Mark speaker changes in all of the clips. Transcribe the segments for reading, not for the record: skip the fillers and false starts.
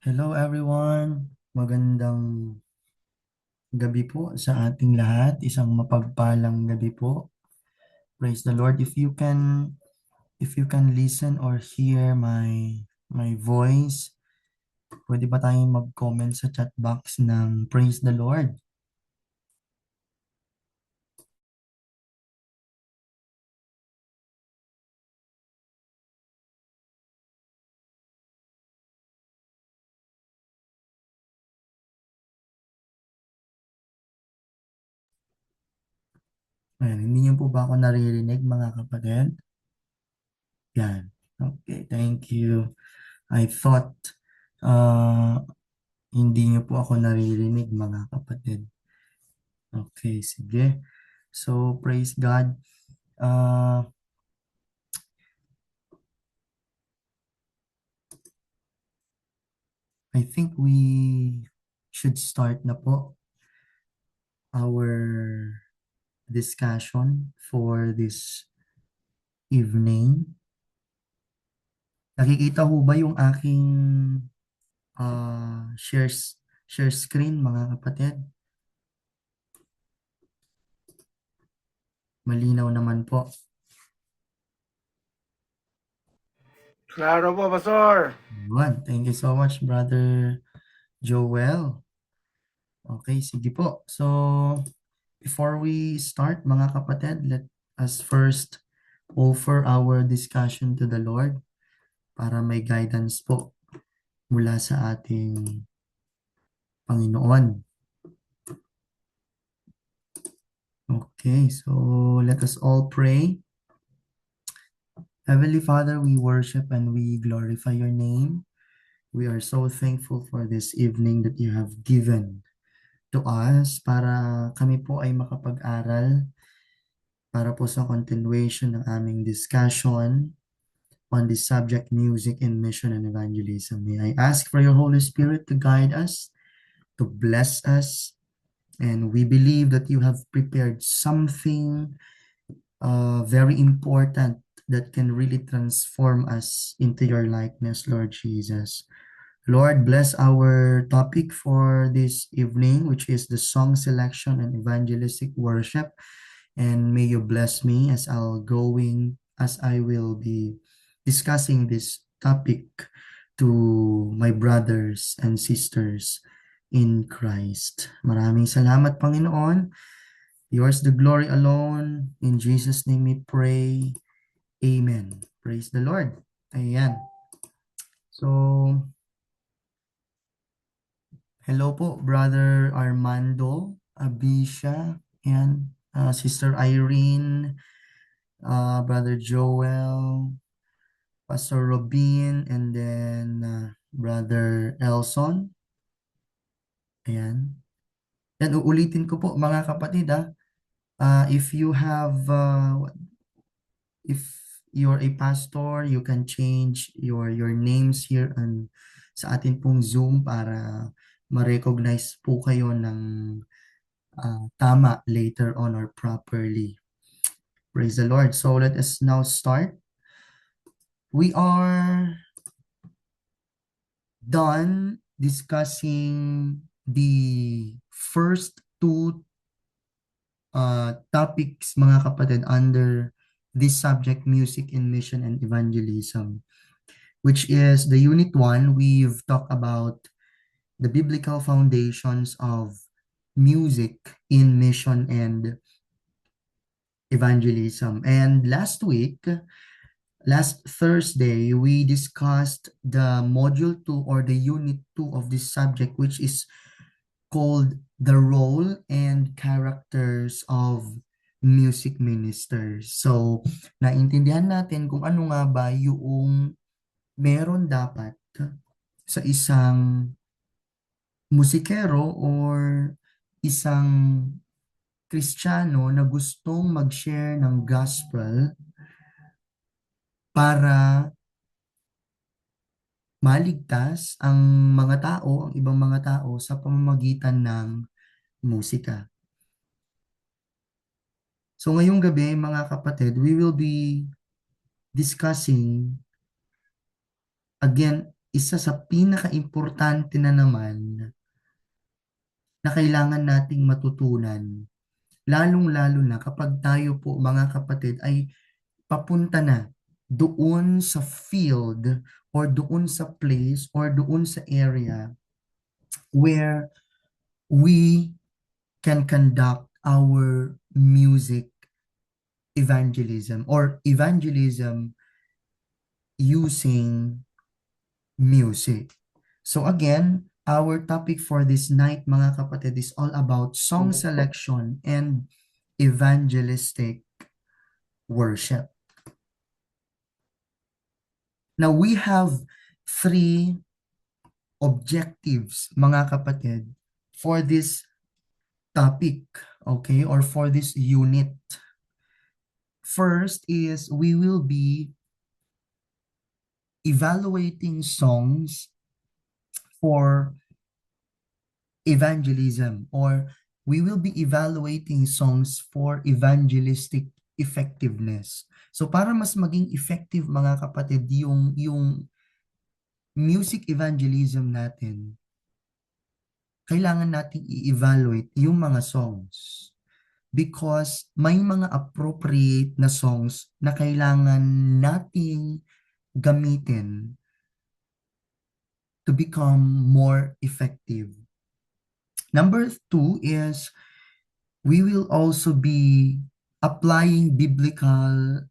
Speaker 1: Hello everyone! Magandang gabi po sa ating lahat. Isang mapagpalang gabi po. Praise the Lord. If you can listen or hear my voice, pwede ba tayong mag-comment sa chat box ng Praise the Lord? Ayan, hindi niyo po ba ako naririnig mga kapatid? Yan. Okay, thank you. I thought uh, hindi niyo po ako naririnig mga kapatid. Okay, sige. So, praise God. Uh, I think we should start na po our discussion for this evening. Nakikita ho ba yung aking share screen mga kapatid? Malinaw naman po.
Speaker 2: Klaro po, Pastor.
Speaker 1: Yun. Thank you so much, Brother Joel. Okay, sige po. So, before we start, mga kapatid, let us first offer our discussion to the Lord para may guidance po mula sa ating Panginoon. Okay, so let us all pray. Heavenly Father, we worship and we glorify your name. We are so thankful for this evening that you have given to us para kami po ay makapag-aral para po sa continuation ng aming discussion on the subject music in mission and evangelism. May I ask for your Holy Spirit to guide us, to bless us, and we believe that you have prepared something very important that can really transform us into your likeness, Lord Jesus. Lord, bless our topic for this evening, which is the song selection and evangelistic worship. And may you bless me as I will be discussing this topic to my brothers and sisters in Christ. Maraming salamat, Panginoon. Yours the glory alone. In Jesus' name we pray. Amen. Praise the Lord. Ayan. So, hello po, Brother Armando, Abisha, and Sister Irene, Brother Joel, Pastor Robin, and then Brother Elson. Ayan. Yan, uulitin ko po mga kapatid if you have if you're a pastor, you can change your names here sa atin pong Zoom para ma-recognize po kayo ng tama later on or properly. Praise the Lord. So let us now start. We are done discussing the first two topics mga kapatid under this subject, music in mission and evangelism, which is the unit 1. We've talked about the biblical foundations of music in mission and evangelism. And last Thursday, we discussed the module 2 or the unit 2 of this subject, which is called the role and characters of music ministers. So, naintindihan natin kung ano nga ba yung meron dapat sa isang musikero or isang Kristiyano na gustong mag-share ng gospel para maligtas ang mga tao, ang ibang mga tao sa pamamagitan ng musika. So ngayong gabi mga kapatid, we will be discussing again isa sa pinaka-importante na naman na kailangan nating matutunan, lalong-lalo na kapag tayo po mga kapatid ay papunta na doon sa field or doon sa place or doon sa area where we can conduct our music evangelism or evangelism using music. So again, our topic for this night, mga kapatid, is all about song selection and evangelistic worship. Now, we have three objectives, mga kapatid, for this topic, okay, or for this unit. First is we will be evaluating songs for evangelism, or we will be evaluating songs for evangelistic effectiveness. So para mas maging effective mga kapatid yung music evangelism natin, kailangan nating i-evaluate yung mga songs because may mga appropriate na songs na kailangan nating gamitin to become more effective. Number 2 is we will also be applying biblical,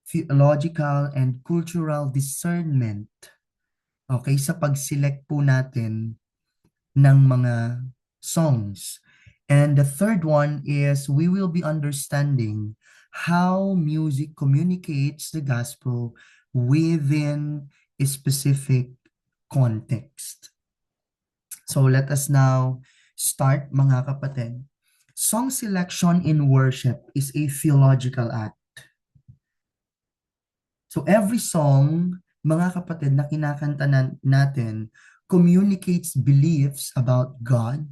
Speaker 1: theological, and cultural discernment, okay, sa pag-select po natin ng mga songs. And the third one is we will be understanding how music communicates the gospel within a specific context. So let us now start, mga kapatid. Song selection in worship is a theological act. So every song, mga kapatid, na kinakanta natin communicates beliefs about God,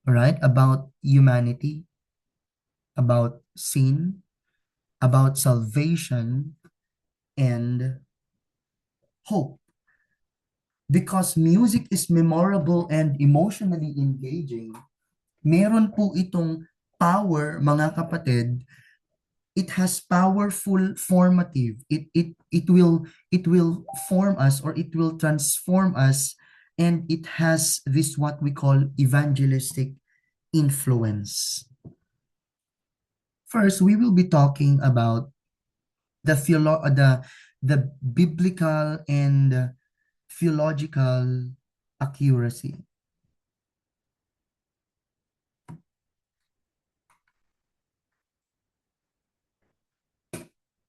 Speaker 1: right? About humanity, about sin, about salvation, and hope. Because music is memorable and emotionally engaging, meron po itong power, mga kapatid. It has powerful formative. It will form us, or it will transform us, and it has this what we call evangelistic influence. First, we will be talking about the biblical and theological accuracy.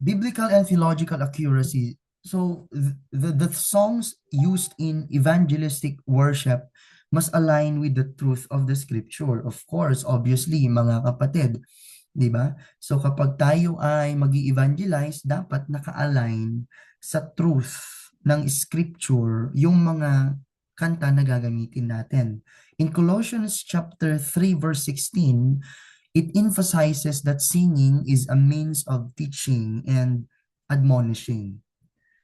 Speaker 1: Biblical and theological accuracy. So the songs used in evangelistic worship must align with the truth of the scripture. Of course, obviously, mga kapatid, di ba? So kapag tayo ay magi-evangelize, dapat naka-align sa truth ng scripture yung mga kanta na gagamitin natin. In Colossians chapter 3 verse 16, it emphasizes that singing is a means of teaching and admonishing.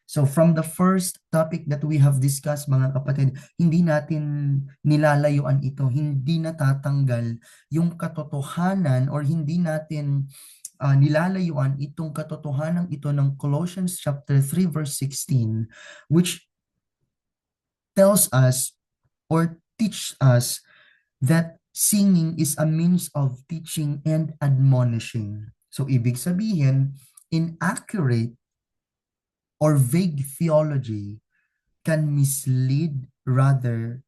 Speaker 1: So from the first topic that we have discussed, mga kapatid, hindi natin nilalayuan ito, hindi natatanggal yung katotohanan, or hindi natin nilalayuan itong katotohanan ito ng Colossians chapter 3 verse 16, which tells us or teach us that singing is a means of teaching and admonishing. So ibig sabihin, inaccurate or vague theology can mislead rather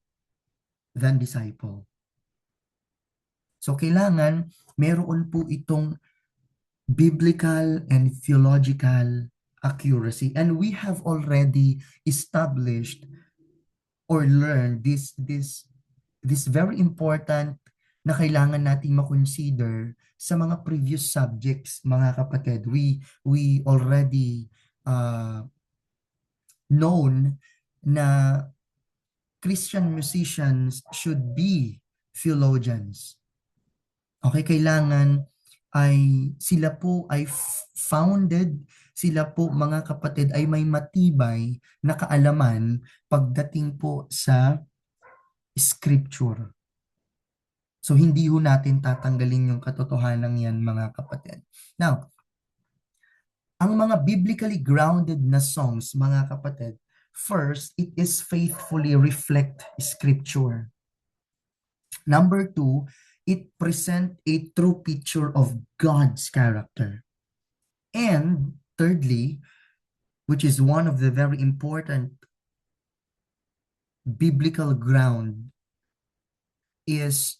Speaker 1: than disciple. So kailangan meron po itong biblical and theological accuracy, and we have already established or learned this very important na kailangan nating ma-consider sa mga previous subjects, mga kapatid. We already known na Christian musicians should be theologians. Okay, kailangan ay sila po ay founded Sila po mga kapatid ay may matibay na kaalaman pagdating po sa scripture. So hindi ho natin tatanggalin yung katotohanan yan mga kapatid. Now, ang mga biblically grounded na songs mga kapatid, first, it is faithfully reflect scripture. Number two, it present a true picture of God's character. And thirdly, which is one of the very important biblical ground, is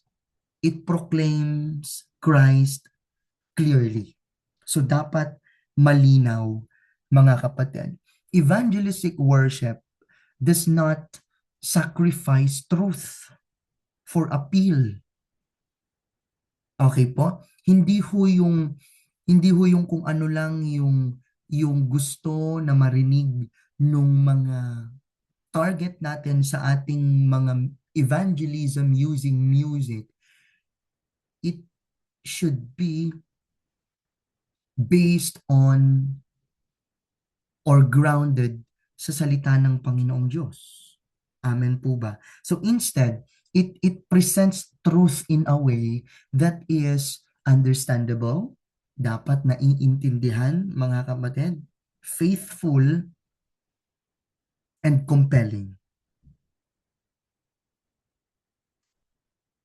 Speaker 1: it proclaims Christ clearly. So dapat malinaw, mga kapatid. Evangelistic worship does not sacrifice truth for appeal. Okay po? Hindi ho yung kung ano lang yung gusto na marinig nung mga target natin sa ating mga evangelism using music. It should be based on or grounded sa salita ng Panginoong Diyos. Amen po ba? So instead, it presents truth in a way that is understandable, dapat naiintindihan mga kapatid, faithful, and compelling.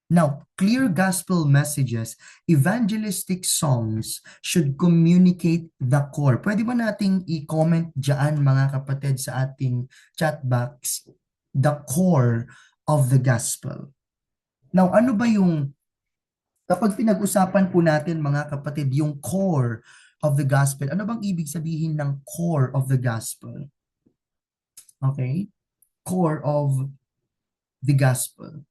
Speaker 1: Now, clear gospel messages, evangelistic songs should communicate the core. Pwede ba nating i-comment dyan mga kapatid sa ating chat box, the core of the gospel. Now, ano ba yung, kapag pinag-usapan po natin mga kapatid, yung core of the gospel, ano bang ibig sabihin ng core of the gospel? Okay? Core of the gospel.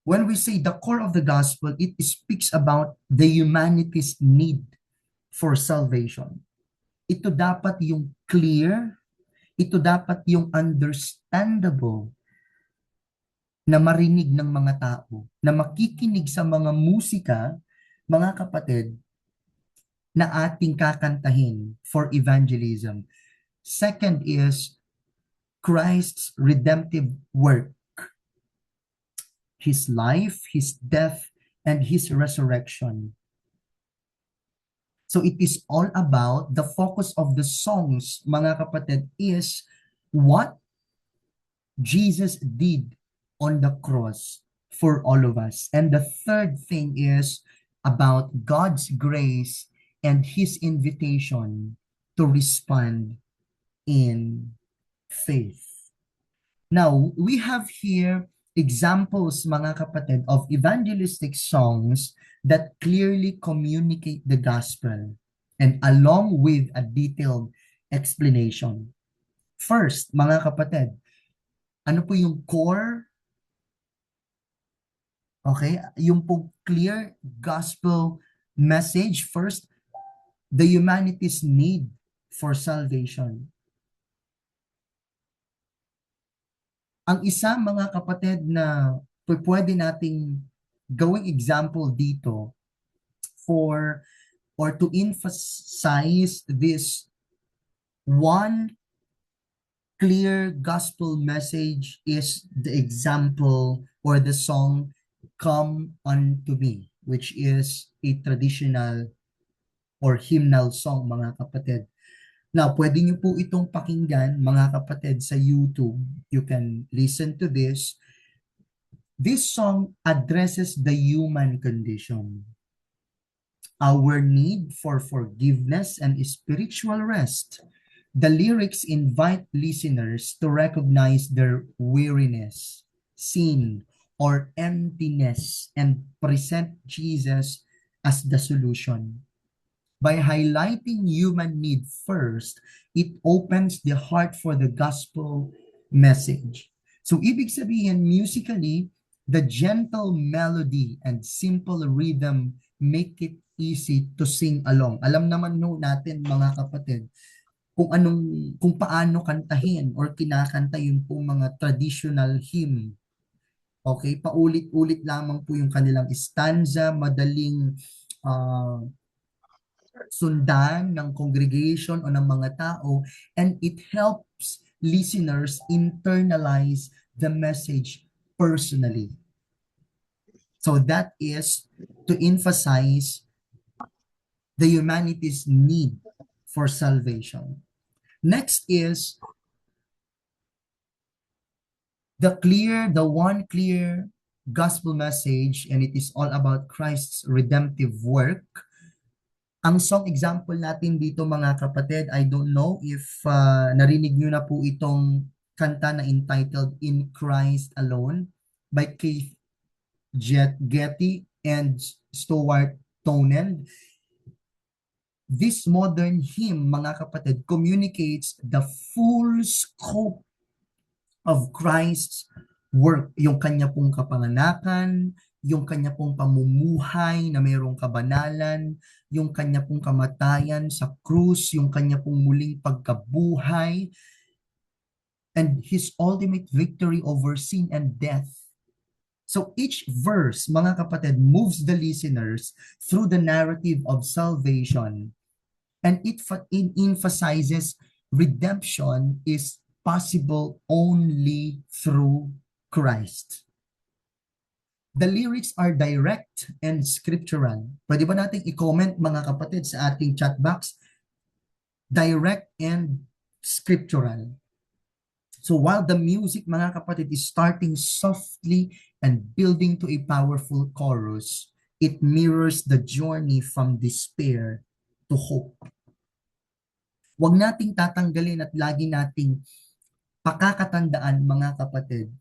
Speaker 1: When we say the core of the gospel, it speaks about the humanity's need for salvation. Ito dapat yung clear, ito dapat yung understandable na marinig ng mga tao, na makikinig sa mga musika, mga kapatid, na ating kakantahin for evangelism. Second is Christ's redemptive work. His life, His death, and His resurrection. So it is all about the focus of the songs, mga kapatid, is what Jesus did on the cross for all of us. And the third thing is about God's grace and His invitation to respond in faith. Now, we have here examples, mga kapatid, of evangelistic songs that clearly communicate the gospel and along with a detailed explanation. First, mga kapatid, ano po yung core? Okay, yung po clear gospel message. First, the humanity's need for salvation. Ang isa mga kapatid na pwede nating gawing example dito for or to emphasize this one clear gospel message is the example or the song Come Unto Me, which is a traditional or hymnal song mga kapatid. Now, pwede niyo po itong pakinggan, mga kapatid, sa YouTube. You can listen to this. This song addresses the human condition, our need for forgiveness and spiritual rest. The lyrics invite listeners to recognize their weariness, sin, or emptiness and present Jesus as the solution. By highlighting human need first, it opens the heart for the gospel message. So ibig sabihin, musically, the gentle melody and simple rhythm make it easy to sing along. Alam naman no natin mga kapatid, kung paano kantahin or kinakanta yung po mga traditional hymn. Okay, paulit-ulit lamang po yung kanilang stanza, madaling sundan ng congregation o ng mga tao, and it helps listeners internalize the message personally. So that is to emphasize the humanity's need for salvation. Next is the one clear gospel message, and it is all about Christ's redemptive work. Ang song example natin dito mga kapatid, I don't know if narinig nyo na po itong kanta na entitled In Christ Alone by Keith Getty and Stuart Tonen. This modern hymn, mga kapatid, communicates the full scope of Christ's work, yung kanya pong kapanganakan, yung kanya pong pamumuhay na mayroong kabanalan, yung kanya pong kamatayan sa krus, yung kanya pong muling pagkabuhay, and His ultimate victory over sin and death. So each verse, mga kapatid, moves the listeners through the narrative of salvation, and it emphasizes redemption is possible only through Christ. The lyrics are direct and scriptural. Pwede ba nating i-comment mga kapatid sa ating chat box? Direct and scriptural. So while the music, mga kapatid, is starting softly and building to a powerful chorus, it mirrors the journey from despair to hope. Huwag nating tatanggalin at lagi nating pakakatandaan mga kapatid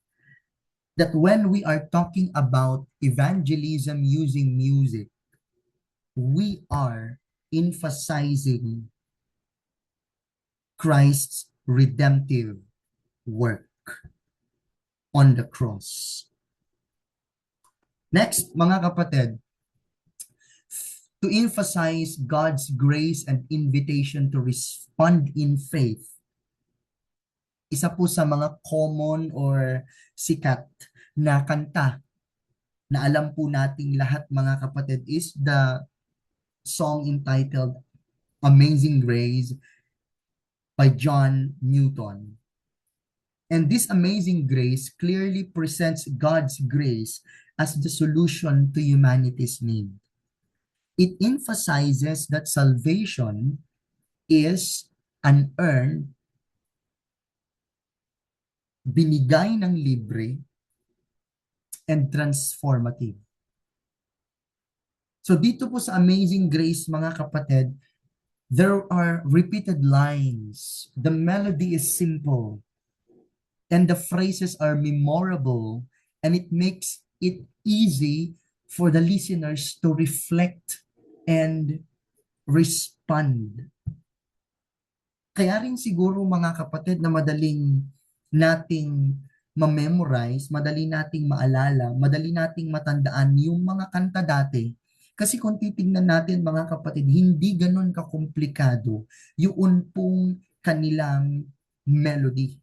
Speaker 1: that when we are talking about evangelism using music, we are emphasizing Christ's redemptive work on the cross. Next, mga kapatid, to emphasize God's grace and invitation to respond in faith, isa po sa mga common or sikat na kanta na alam po nating lahat mga kapatid is the song entitled Amazing Grace by John Newton. And this amazing grace clearly presents God's grace as the solution to humanity's need. It emphasizes that salvation is unearned, binigay ng libre, and transformative. So dito po sa Amazing Grace, mga kapatid, there are repeated lines. The melody is simple, and the phrases are memorable, and it makes it easy for the listeners to reflect and respond. Kaya rin siguro mga kapatid na madaling nating ma-memorize, madali nating maalala, madali nating matandaan yung mga kanta dati. Kasi kung titingnan natin mga kapatid, hindi ganun kakomplikado yung pong kanilang melody.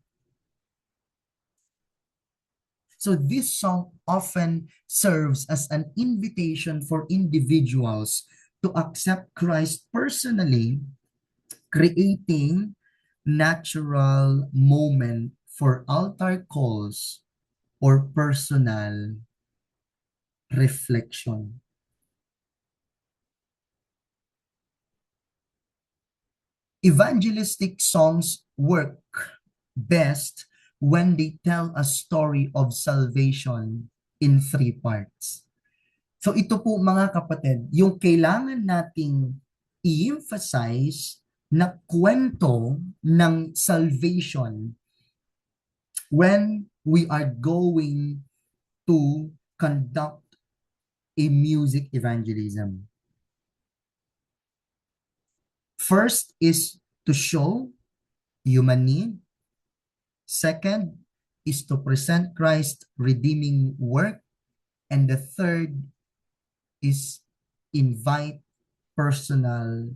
Speaker 1: So this song often serves as an invitation for individuals to accept Christ personally, creating natural moment for altar calls or personal reflection. Evangelistic songs work best when they tell a story of salvation in 3 parts. So ito po mga kapatid, yung kailangan nating i-emphasize na kwento ng salvation when we are going to conduct a music evangelism. First is to show human need. Second is to present Christ's redeeming work. And the third is invite personal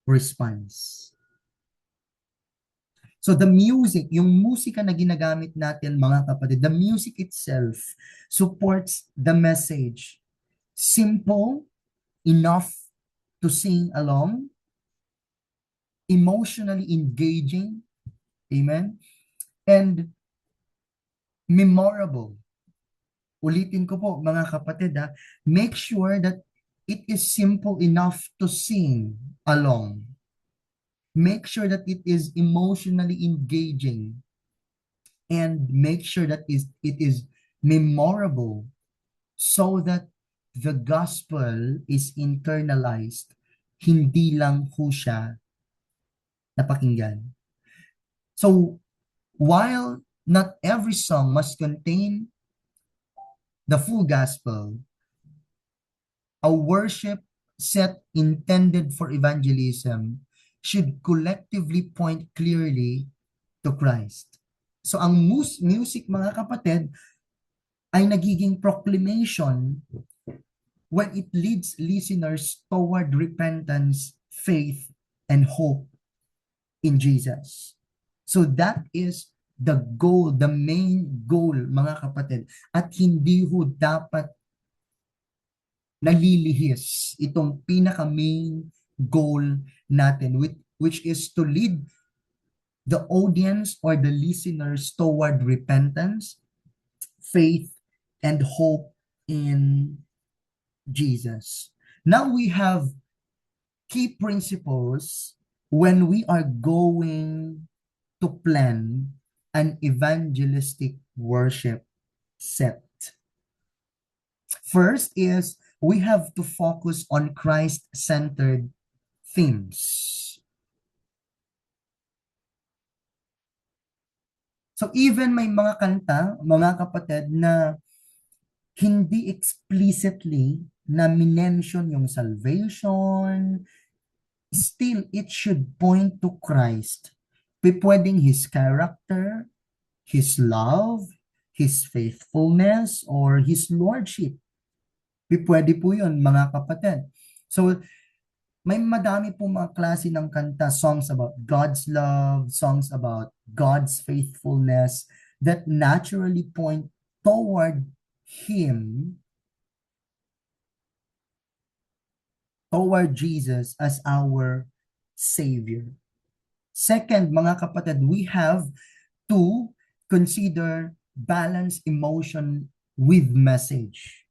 Speaker 1: response. So the music, yung musika na ginagamit natin mga kapatid, the music itself supports the message. Simple enough to sing along, emotionally engaging, amen, and memorable. Ulitin ko po mga kapatid ha, make sure that it is simple enough to sing along. Make sure that it is emotionally engaging and make sure that it is memorable so that the gospel is internalized. Hindi lang ho siya napakinggan. So, while not every song must contain the full gospel, a worship set intended for evangelism should collectively point clearly to Christ. So ang music mga kapatid ay nagiging proclamation when it leads listeners toward repentance, faith, and hope in Jesus. So that is the goal, the main goal mga kapatid. At hindi ho dapat nalilihis itong pinaka-main goal natin, which is to lead the audience or the listeners toward repentance, faith, and hope in Jesus. Now we have key principles when we are going to plan an evangelistic worship set. First is we have to focus on Christ-centered themes. So even may mga kanta, mga kapatid, na hindi explicitly na minention yung salvation, still it should point to Christ. Pwedeng His character, His love, His faithfulness, or His lordship. Pwede po yun, mga kapatid. So, may madami po mga klase ng kanta, songs about God's love, songs about God's faithfulness that naturally point toward Him, toward Jesus as our Savior. Second, mga kapatid, we have to consider balance emotion with message.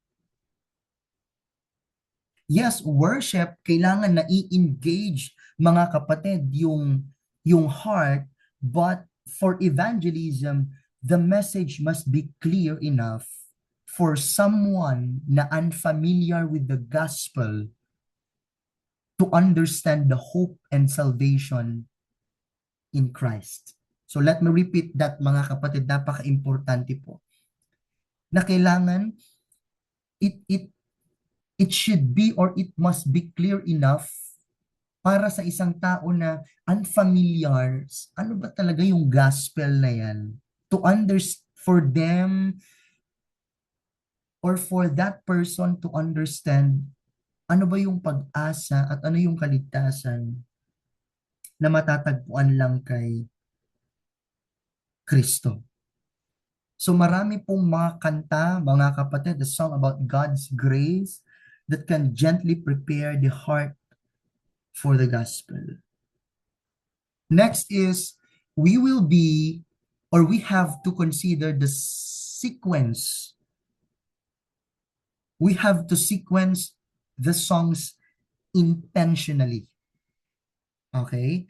Speaker 1: Yes, worship, kailangan na i-engage mga kapatid yung heart, but for evangelism, the message must be clear enough for someone na unfamiliar with the gospel to understand the hope and salvation in Christ. So let me repeat that mga kapatid, napaka-importante po. Na kailangan it should be or it must be clear enough para sa isang tao na unfamiliar, ano ba talaga yung gospel na yan? To for them or for that person to understand ano ba yung pag-asa at ano yung kaligtasan na matatagpuan lang kay Kristo. So marami pong mga kanta, mga kapatid, the song about God's grace that can gently prepare the heart for the gospel. Next is we have to consider the sequence. We have to sequence the songs intentionally. Okay?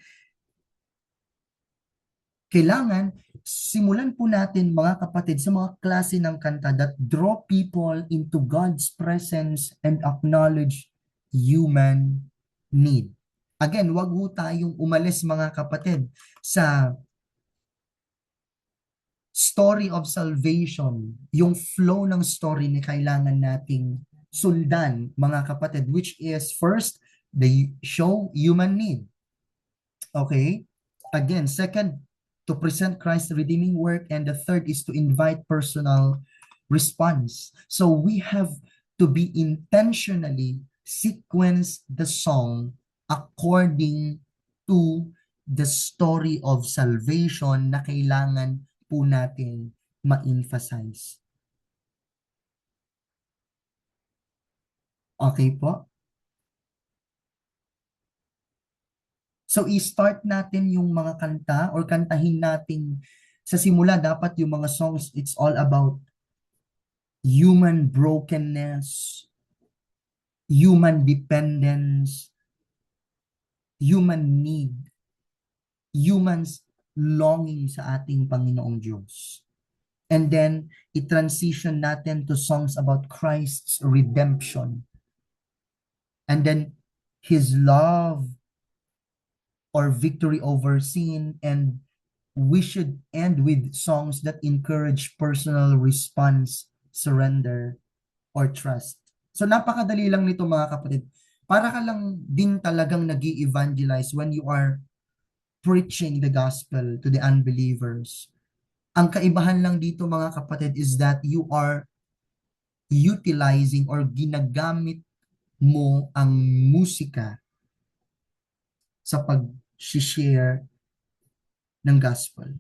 Speaker 1: Kailangan simulan po natin mga kapatid sa mga klase ng kanta that draw people into God's presence and acknowledge human need. Again, wag ho tayong umalis mga kapatid sa story of salvation, yung flow ng story na kailangan nating sundan mga kapatid, which is first, they show human need. Okay? Again, second, to present Christ's redeeming work, and the third is to invite personal response. So we have to be intentionally sequence the song according to the story of salvation na kailangan po natin ma-emphasize. Okay po? So i-start natin yung mga kanta or kantahin natin sa simula dapat yung mga songs, it's all about human brokenness, human dependence, human need, humans longing sa ating Panginoong Diyos. And then, i-transition natin to songs about Christ's redemption. And then, His love or victory over sin. And we should end with songs that encourage personal response, surrender, or trust. So napakadali lang nito mga kapatid. Para ka lang din talagang nag-i-evangelize when you are preaching the gospel to the unbelievers. Ang kaibahan lang dito mga kapatid is that you are utilizing or ginagamit mo ang musika sa pag-share ng gospel.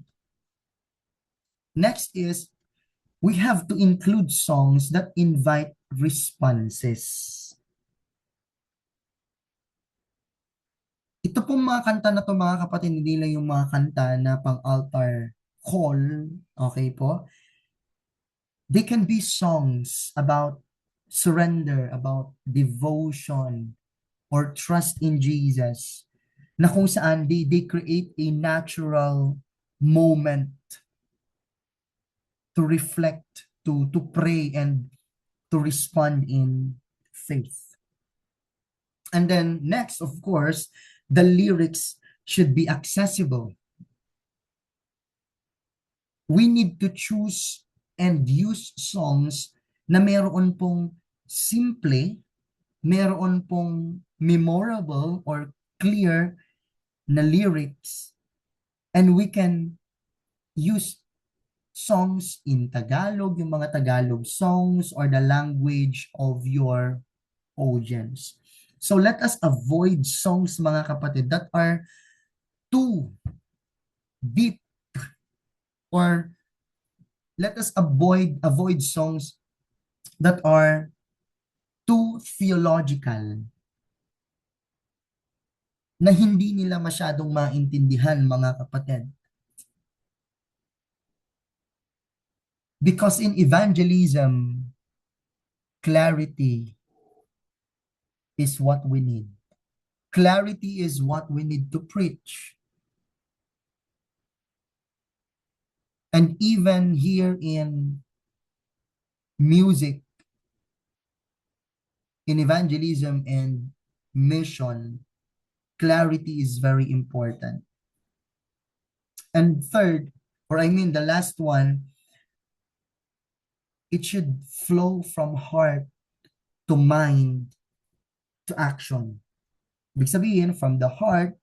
Speaker 1: Next is, we have to include songs that invite responses. Ito pong mga kanta na to mga kapatid, hindi lang yung mga kanta na pang-altar call, okay po? They can be songs about surrender, about devotion, or trust in Jesus, na kung saan they create a natural moment to reflect, to pray, and to respond in faith. And then next, of course, the lyrics should be accessible. We need to choose and use songs na meron pong simple, meron pong memorable or clear na lyrics, and we can use songs in Tagalog, yung mga Tagalog songs or the language of your audience. So let us avoid songs mga kapatid that are too deep, or let us avoid songs that are too theological, na hindi nila masyadong maintindihan mga kapatid. Because in evangelism, clarity is what we need. Clarity is what we need to preach. And even here in music, in evangelism and mission, clarity is very important. And third, or I mean the last one, it should flow from heart to mind to action. Ibig sabihin, from the heart,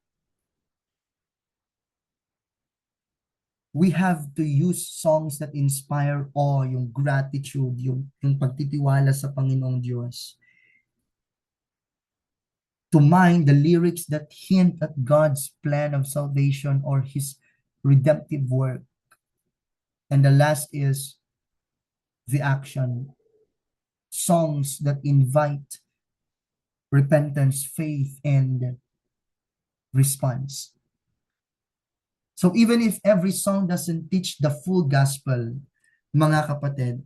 Speaker 1: we have to use songs that inspire awe, yung gratitude, yung pagtitiwala sa Panginoong Diyos. To mind, the lyrics that hint at God's plan of salvation or His redemptive work. And the last is the action. Songs that invite repentance, faith, and response. So even if every song doesn't teach the full gospel, mga kapatid,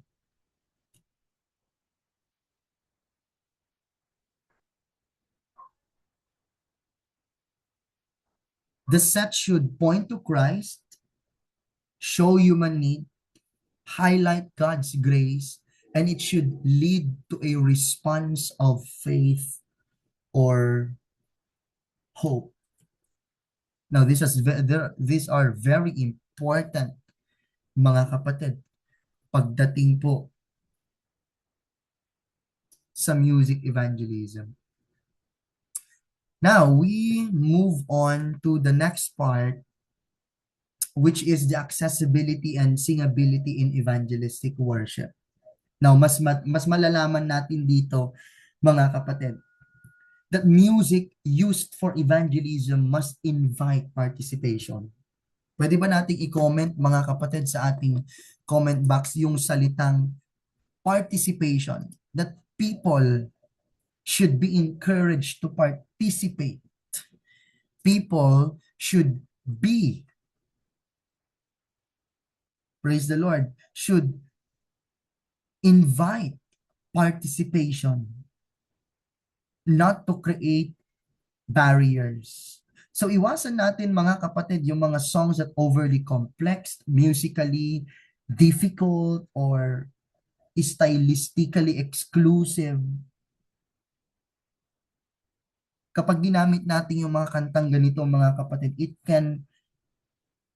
Speaker 1: the set should point to Christ, show human need, highlight God's grace, and it should lead to a response of faith or hope. Now, these are very important, mga kapatid, pagdating po sa music evangelism. Now, we move on to the next part, which is the accessibility and singability in evangelistic worship. Now, mas malalaman natin dito, mga kapatid, that music used for evangelism must invite participation. Pwede ba nating i-comment, mga kapatid, sa ating comment box yung salitang participation, that people should be encouraged to participate. people should be, praise the Lord, should invite participation, not to create barriers. So iwasan natin mga kapatid yung mga songs that overly complex, musically difficult, or stylistically exclusive. Kapag ginamit natin yung mga kantang ganito mga kapatid, it can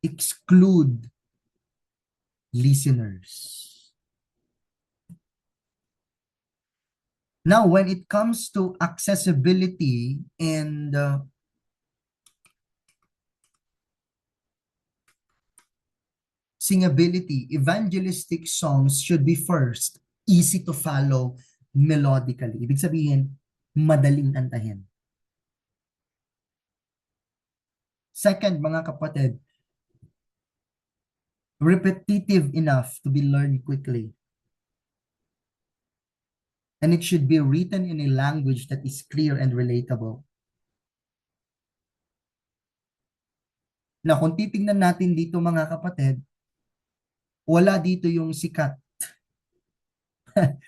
Speaker 1: exclude listeners. Now, when it comes to accessibility and singability, evangelistic songs should be first, easy to follow melodically. Ibig sabihin, madaling kantahin. Second, mga kapatid, repetitive enough to be learned quickly. And it should be written in a language that is clear and relatable. Na kung titingnan natin dito mga kapatid, wala dito yung sikat.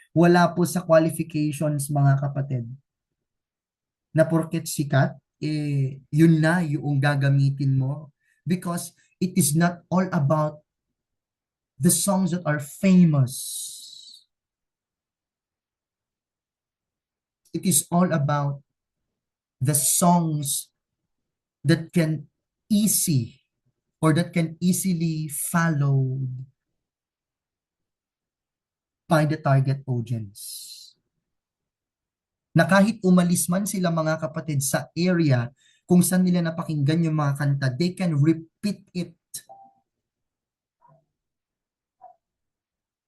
Speaker 1: Wala po sa qualifications mga kapatid. Na porket sikat, yun na yung gagamitin mo. Because it is not all about the songs that are famous. It is all about the songs that can easily followed by the target audience. Na kahit umalis man sila mga kapatid sa area kung saan nila napakinggan yung mga kanta, they can repeat it.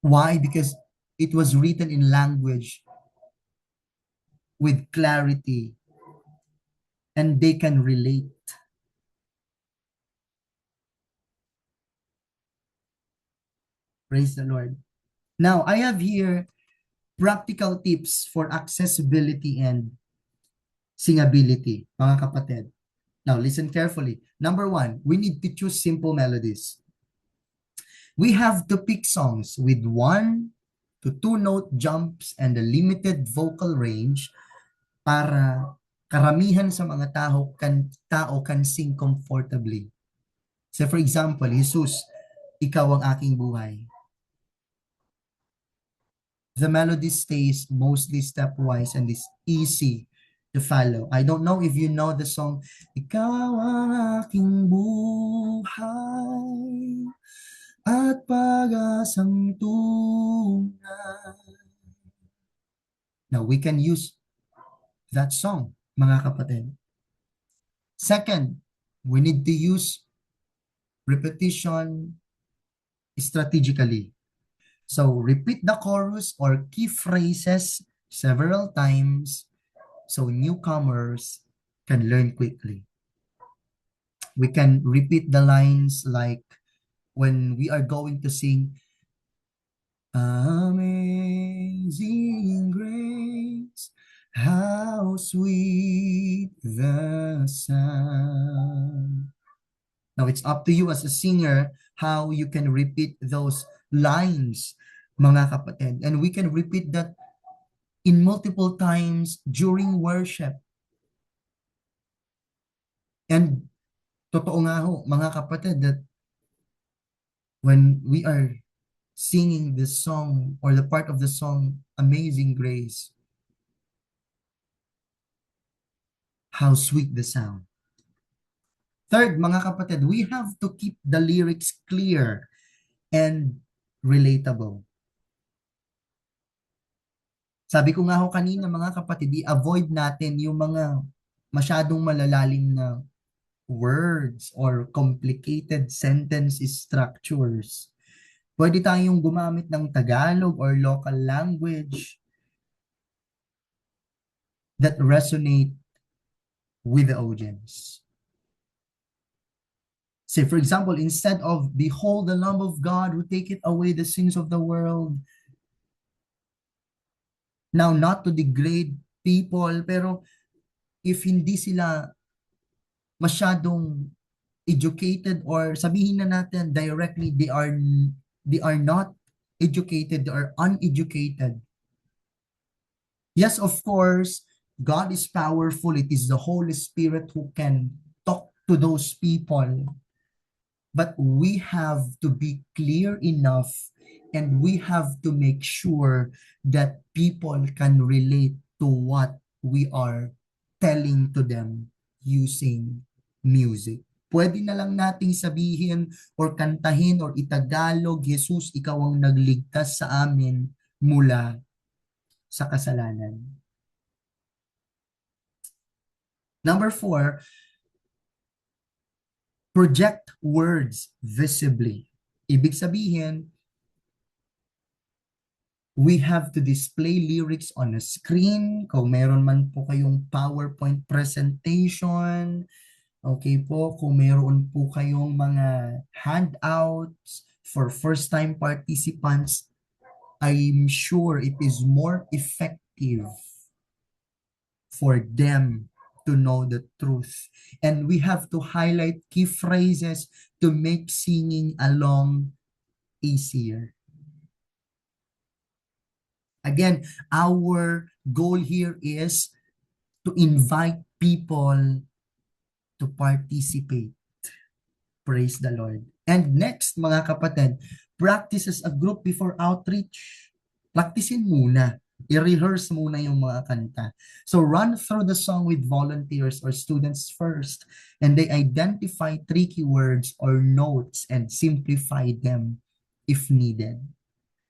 Speaker 1: Why? Because it was written in language with clarity and they can relate. Praise the Lord. Now, I have here practical tips for accessibility and singability, mga kapatid. Now, listen carefully. Number one, we need to choose simple melodies. We have to pick songs with 1 to 2 note jumps and a limited vocal range para karamihan sa mga tao can sing comfortably. So for example, Jesus, ikaw ang aking buhay. The melody stays mostly stepwise and is easy to follow. I don't know if you know the song, Ikaw ang aking buhay at pag-asang tunay. Now, we can use that song, mga kapatid. Second, we need to use repetition strategically. So, repeat the chorus or key phrases several times so newcomers can learn quickly. We can repeat the lines like when we are going to sing, Amazing Grace, how sweet the sound. Now, it's up to you as a singer how you can repeat those lines, mga kapatid. And we can repeat that in multiple times during worship. And totoo nga ho, mga kapatid, that when we are singing the song or the part of the song, Amazing Grace, how sweet the sound. Third, mga kapatid, we have to keep the lyrics clear and relatable. Sabi ko nga ho kanina mga kapatid, i-avoid natin yung mga masyadong malalalim na words or complicated sentence structures. Pwede tayong gumamit ng Tagalog or local language that resonate with the audience. Say, for example, instead of behold the Lamb of God who taketh away the sins of the world. Now, not to degrade people, pero if hindi sila masyadong educated, or sabihin na natin directly, they are not educated, they are uneducated. Yes, of course, God is powerful. It is the Holy Spirit who can talk to those people. But we have to be clear enough, and we have to make sure that people can relate to what we are telling to them using music. Pwede na lang nating sabihin or kantahin or itagalog, Jesus, ikaw ang nagligtas sa amin mula sa kasalanan. Number 4, project words visibly. Ibig sabihin, we have to display lyrics on a screen. Kung meron man po kayong PowerPoint presentation, okay po, kung meron po kayong mga handouts for first-time participants, I'm sure it is more effective for them to know the truth. And we have to highlight key phrases to make singing along easier. Again, our goal here is to invite people to participate. Praise the Lord. And next, mga kapatid, practice as a group before outreach. Practicein muna. I-rehearse muna yung mga kanta. So run through the song with volunteers or students first, and they identify tricky words or notes and simplify them if needed.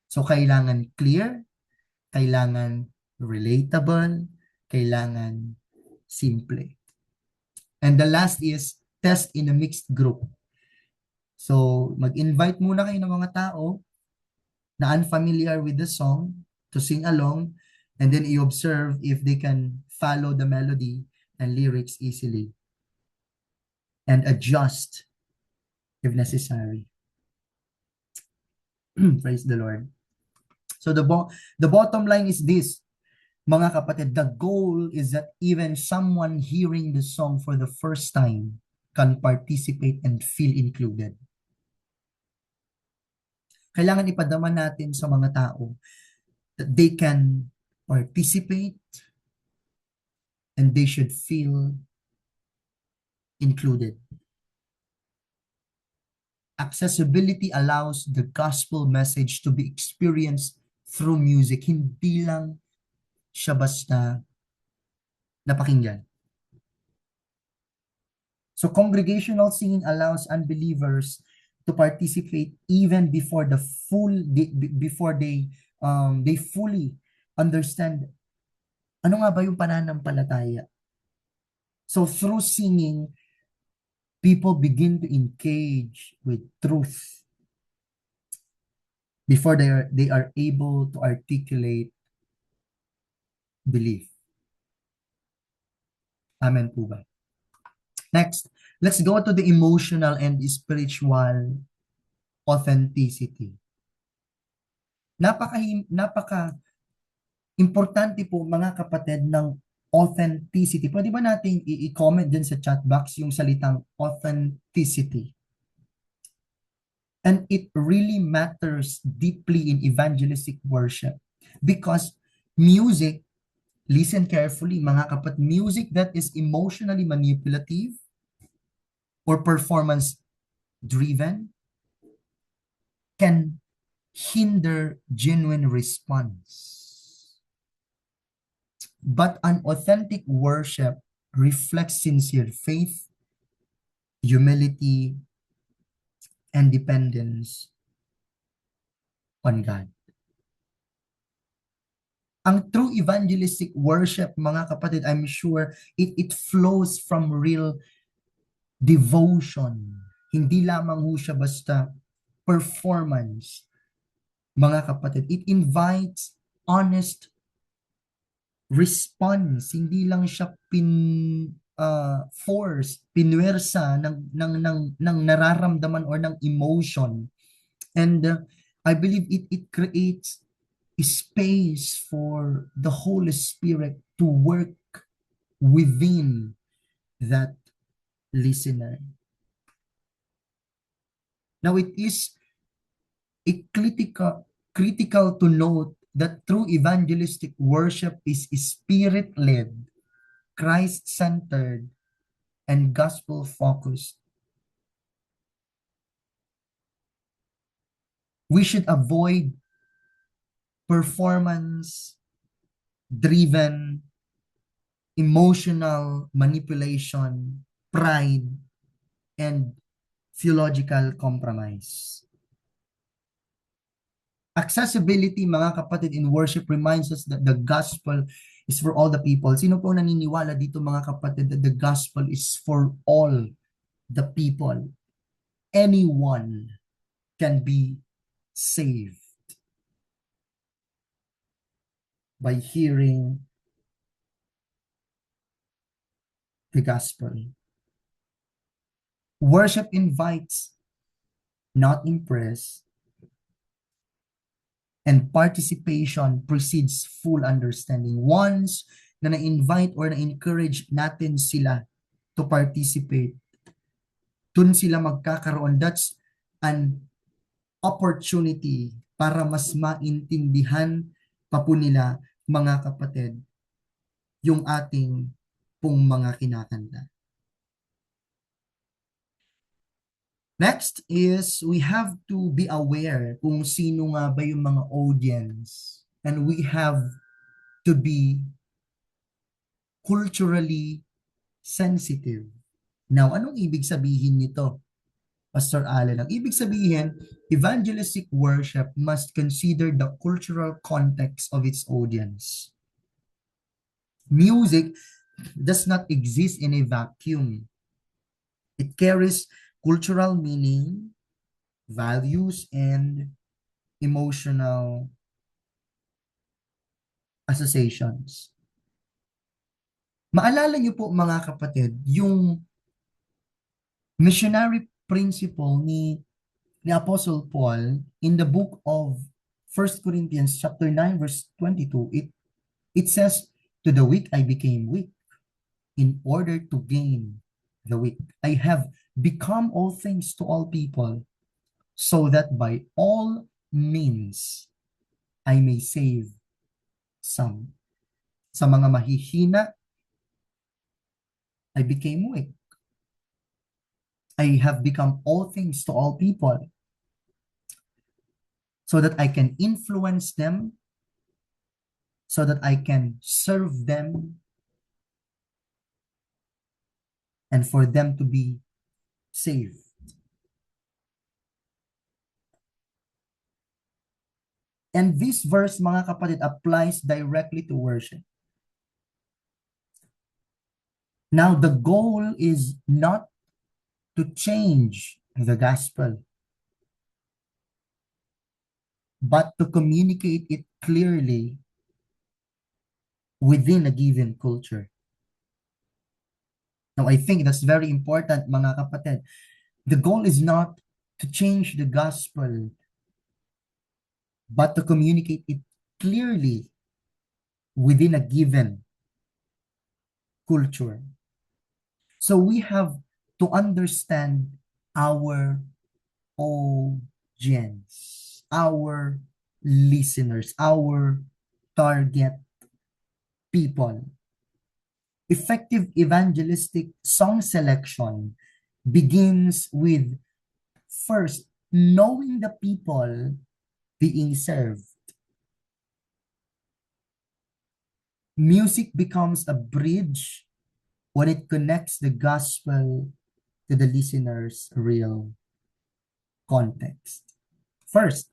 Speaker 1: So kailangan clear, kailangan relatable, kailangan simple. And the last is test in a mixed group. So mag-invite muna kayo ng mga tao na unfamiliar with the song to sing along, and then you observe if they can follow the melody and lyrics easily and adjust if necessary. Praise the Lord. So the bottom line is this, mga kapatid, the goal is that even someone hearing the song for the first time can participate and feel included. Kailangan ipadama natin sa mga tao that they can participate and they should feel included. Accessibility allows the gospel message to be experienced through music. Hindi lang siya basta napakinggan. So congregational singing allows unbelievers to participate even before they fully understand ano nga ba yung pananampalataya. So through singing, people begin to engage with truth before they are able to articulate belief. Amen po ba? Next, let's go to the emotional and spiritual authenticity. Napaka importante po, mga kapatid, ng authenticity. Pwede ba nating i-comment din sa chat box yung salitang authenticity? And it really matters deeply in evangelistic worship because music, listen carefully mga kapatid, music that is emotionally manipulative or performance driven can hinder genuine response. But an authentic worship reflects sincere faith, humility, and dependence on God. Ang true evangelistic worship, mga kapatid, I'm sure it flows from real devotion. Hindi lamang ho siya basta performance, mga kapatid. It invites honest response. Hindi lang siya force, pinwersa ng nararamdaman or ng emotion. And I believe it creates a space for the Holy Spirit to work within that listener. Now, it is critical to note that true evangelistic worship is spirit-led, Christ-centered, and gospel-focused. We should avoid performance-driven, emotional manipulation, pride, and theological compromise. Accessibility, mga kapatid, in worship reminds us that the gospel is for all the people. Sino po naniniwala dito, mga kapatid, that the gospel is for all the people? Anyone can be saved by hearing the gospel. Worship invites, not impress, and participation precedes full understanding. Once na na-invite or na-encourage natin sila to participate, dun sila magkakaroon. That's an opportunity para mas maintindihan pa po nila, mga kapatid, yung ating pong mga kinakanta. Next is we have to be aware kung sino nga ba yung mga audience, and we have to be culturally sensitive. Now, anong ibig sabihin nito, Pastor Allen? Ang ibig sabihin, evangelistic worship must consider the cultural context of its audience. Music does not exist in a vacuum. It carries cultural meaning, values, and emotional associations. Maalala niyo po, mga kapatid, yung missionary principle ni Apostle Paul in the book of 1 Corinthians chapter 9 verse 22. It says, "To the weak I became weak in order to gain the weak. I have become all things to all people, so that by all means I may save some." Sa mga mahihina, I became weak. I have become all things to all people, so that I can influence them, so that I can serve them, and for them to be saved. And this verse, mga kapatid, applies directly to worship. Now, the goal is not to change the gospel, but to communicate it clearly within a given culture. Now, I think that's very important, mga kapatid. The goal is not to change the gospel, but to communicate it clearly within a given culture. So we have to understand our audience, our listeners, our target people. Effective evangelistic song selection begins with first knowing the people being served. Music becomes a bridge when it connects the gospel to the listener's real context. First,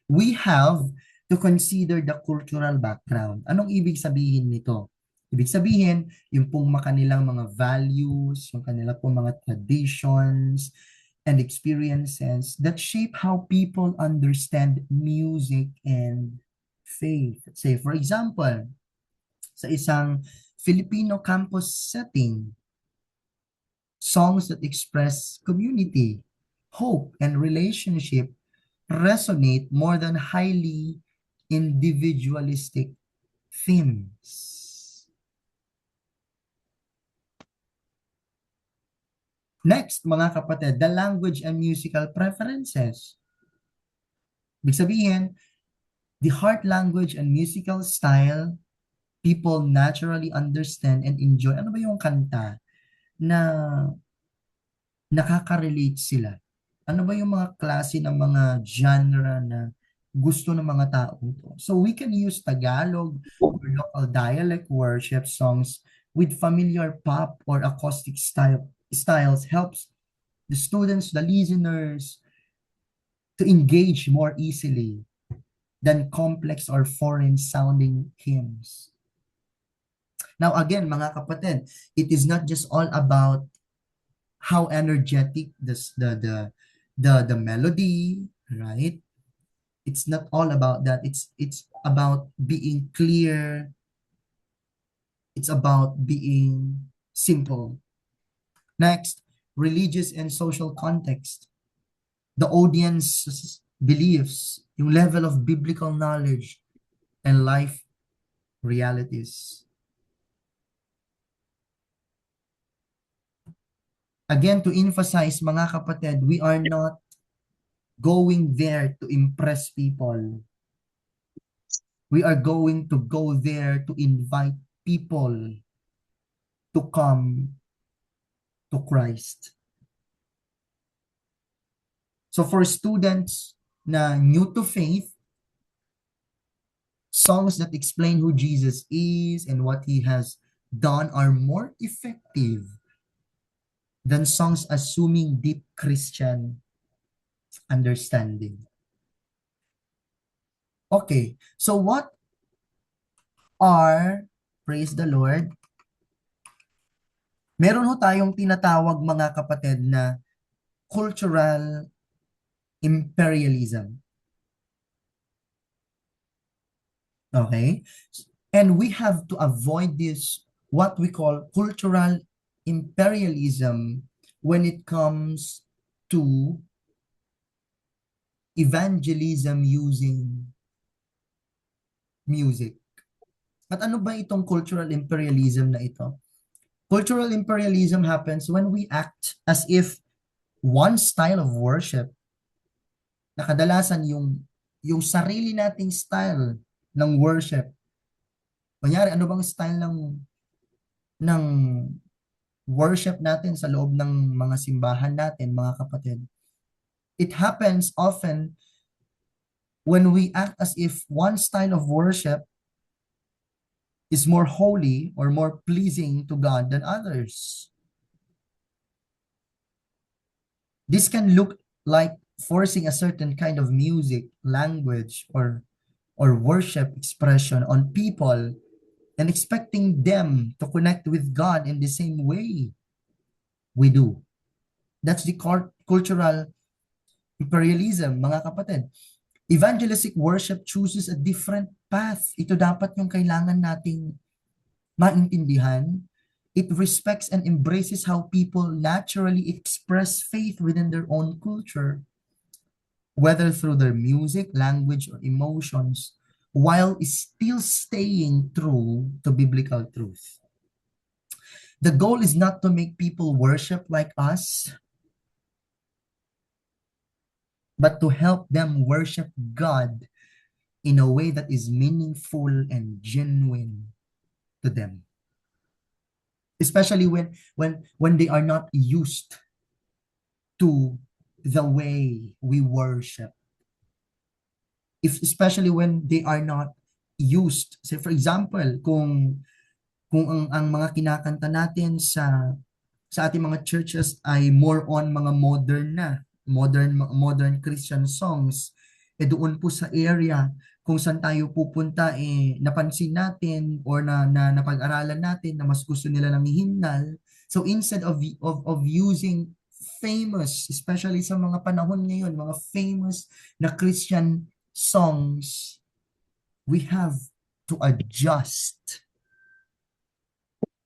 Speaker 1: we have to consider the cultural background. Anong ibig sabihin nito? Ibig sabihin, yung pong kanilang mga values, yung kanilang pong mga traditions and experiences that shape how people understand music and faith. Say, for example, sa isang Filipino campus setting, songs that express community, hope, and relationship resonate more than highly individualistic themes. Next, mga kapatid, the language and musical preferences. Ibig sabihin, the heart language and musical style people naturally understand and enjoy. Ano ba yung kanta na nakaka-relate sila? Ano ba yung mga klase ng mga genre na gusto ng mga tao to? So we can use Tagalog or local dialect worship songs with familiar pop or acoustic styles helps the students, the listeners to engage more easily than complex or foreign sounding hymns. Now again, mga kapatid, it is not just all about how energetic the melody, right? It's not all about that. It's about being clear. It's about being simple. Next, religious and social context. The audience's beliefs, yung level of biblical knowledge and life realities. Again, to emphasize, mga kapatid, we are not going there to impress people. We are going to go there to invite people to come to Christ. So for students na new to faith, songs that explain who Jesus is and what he has done are more effective than songs assuming deep Christian understanding. Okay, so what are, praise the Lord, meron ho tayong tinatawag mga kapatid na cultural imperialism. Okay? And we have to avoid this, what we call cultural imperialism when it comes to evangelism using music. At ano ba itong cultural imperialism na ito? Cultural imperialism happens when we act as if one style of worship na kadalasan yung sarili nating style ng worship. Kunyari, ano bang style ng worship natin sa loob ng mga simbahan natin, mga kapatid? It happens often when we act as if one style of worship is more holy or more pleasing to God than others. This can look like forcing a certain kind of music, language, or worship expression on people and expecting them to connect with God in the same way we do. That's the cultural imperialism, mga kapatid. Evangelistic worship chooses a different path. Ito dapat yung kailangan nating maintindihan. It respects and embraces how people naturally express faith within their own culture, whether through their music, language, or emotions, while still staying true to biblical truth. The goal is not to make people worship like us, but to help them worship God in a way that is meaningful and genuine to them. Especially when they are not used to the way we worship. Especially when they are not used. Say for example, kung ang mga kinakanta natin sa ating mga churches ay more on mga modern Christian songs, doon po sa area kung saan tayo pupunta, napansin natin or napag-aralan natin na mas gusto nila ng hymnal. So instead of using famous, especially sa mga panahon ngayon, mga famous na Christian songs, we have to adjust.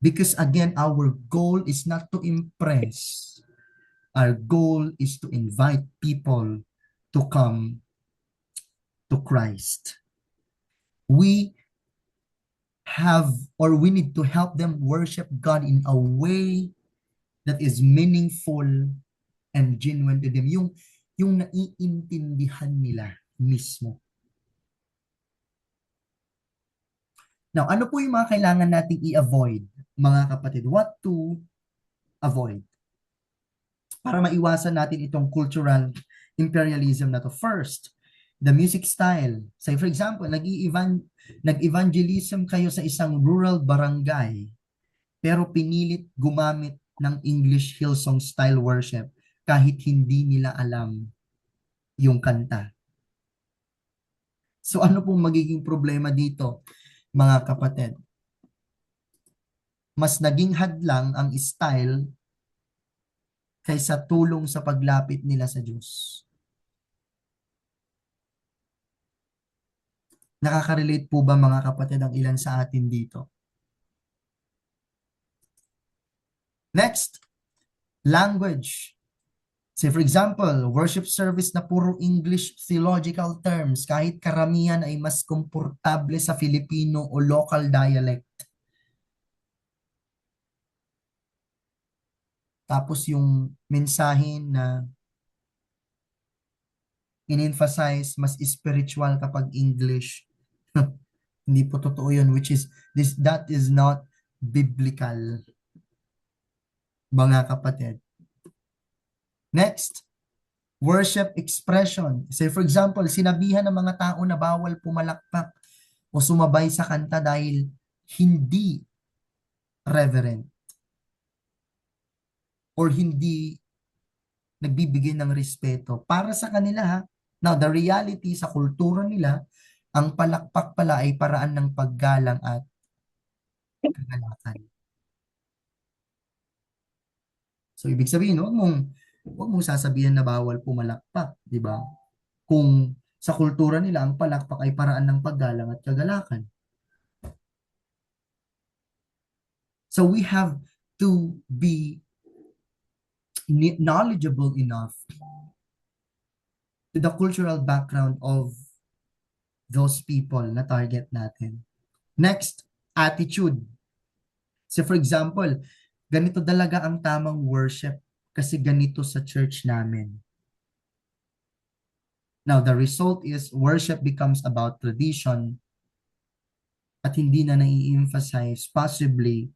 Speaker 1: Because again, our goal is not to impress. Our goal is to invite people to come to Christ. We need to help them worship God in a way that is meaningful and genuine to them. Yung naiintindihan nila mismo. Now, ano po yung mga kailangan nating i-avoid, mga kapatid? What to avoid? Para maiwasan natin itong cultural imperialism na to. First, the music style. Say for example, nag-evangelism kayo sa isang rural barangay, pero pinilit gumamit ng English Hillsong style worship kahit hindi nila alam yung kanta. So ano pong magiging problema dito, mga kapatid? Mas naging hadlang ang style kaysa tulong sa paglapit nila sa Diyos. Nakaka-relate po ba mga kapatid ang ilan sa atin dito? Next, language. Say for example, worship service na puro English theological terms, kahit karamihan ay mas komportable sa Filipino o local dialect. Tapos yung mensahe na in-emphasize mas spiritual kapag English. Hindi po totoo yun, which is that is not biblical, mga kapatid. Next, worship expression. Say for example, sinabihan ng mga tao na bawal pumalakpak o sumabay sa kanta dahil hindi reverent or hindi nagbibigay ng respeto para sa kanila ha. Now, the reality sa kultura nila, ang palakpak pala ay paraan ng paggalang at kagalakan. So, ibig sabihin, huwag mong sasabihin na bawal pumalakpak, di ba? Kung sa kultura nila, ang palakpak ay paraan ng paggalang at kagalakan. So, we have to be knowledgeable enough to the cultural background of those people na target natin. Next, attitude. So for example, ganito talaga ang tamang worship kasi ganito sa church namin. Now, the result is worship becomes about tradition at hindi na nai-emphasize possibly